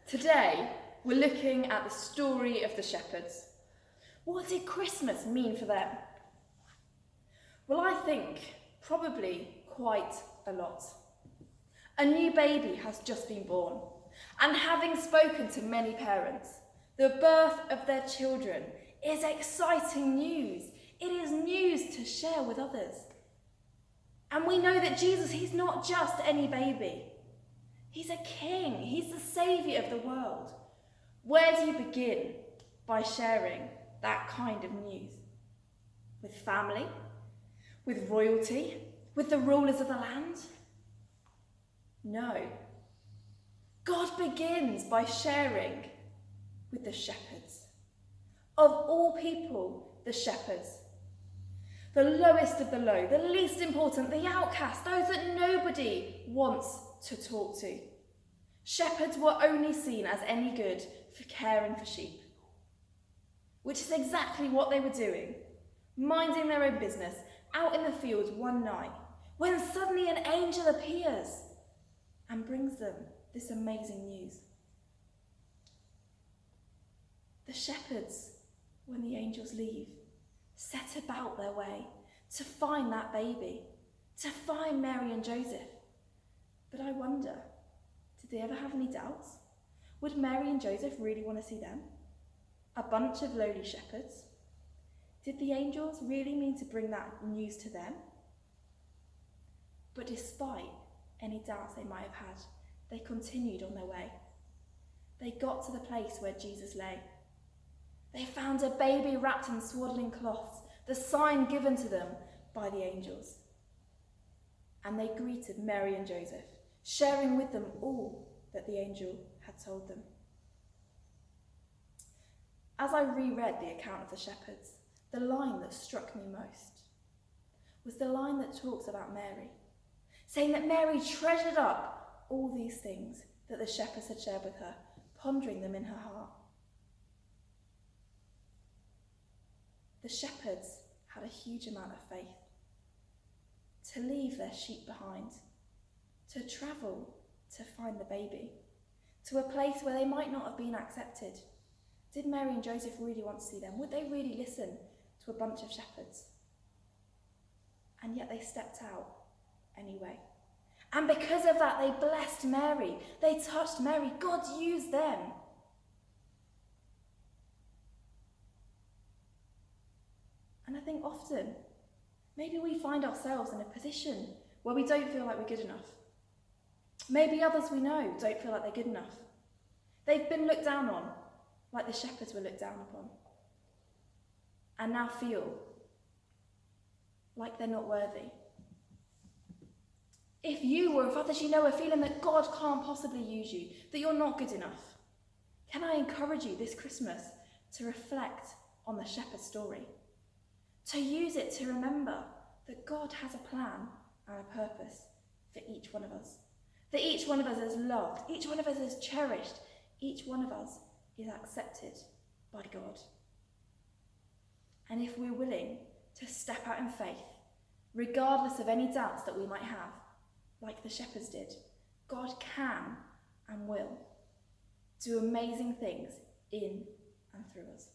Today, we're looking at the story of the shepherds. What did Christmas mean for them? Well, I think probably quite a lot. A new baby has just been born, and having spoken to many parents, the birth of their children is exciting news. It is news to share with others. And we know that Jesus, he's not just any baby. He's a king. He's the saviour of the world. Where do you begin by sharing that kind of news? With family? With royalty? With the rulers of the land? No. God begins by sharing with the shepherds. Of all people, the shepherds. The lowest of the low, the least important, the outcast, those that nobody wants to talk to. Shepherds were only seen as any good for caring for sheep, which is exactly what they were doing, minding their own business out in the fields one night, when suddenly an angel appears and brings them this amazing news. The shepherds, when the angels leave, set about their way to find that baby, to find Mary and Joseph. But I wonder, did they ever have any doubts? Would Mary and Joseph really want to see them? A bunch of lowly shepherds? Did the angels really mean to bring that news to them? But despite any doubts they might have had, they continued on their way. They got to the place where Jesus lay. They found a baby wrapped in swaddling cloths, the sign given to them by the angels. And they greeted Mary and Joseph, sharing with them all that the angel had told them. As I reread the account of the shepherds, the line that struck me most was the line that talks about Mary, saying that Mary treasured up all these things that the shepherds had shared with her, pondering them in her heart. The shepherds had a huge amount of faith to leave their sheep behind, to travel to find the baby, to a place where they might not have been accepted. Did Mary and Joseph really want to see them? Would they really listen to a bunch of shepherds? And yet they stepped out anyway. And because of that, they blessed Mary. They touched Mary. God used them. And I think often, maybe we find ourselves in a position where we don't feel like we're good enough. Maybe others we know don't feel like they're good enough. They've been looked down on, like the shepherds were looked down upon, and now feel like they're not worthy. If you or if others you know are feeling that God can't possibly use you, that you're not good enough, can I encourage you this Christmas to reflect on the shepherd story? To use it to remember that God has a plan and a purpose for each one of us. That each one of us is loved, each one of us is cherished, each one of us is accepted by God. And if we're willing to step out in faith, regardless of any doubts that we might have, like the shepherds did, God can and will do amazing things in and through us.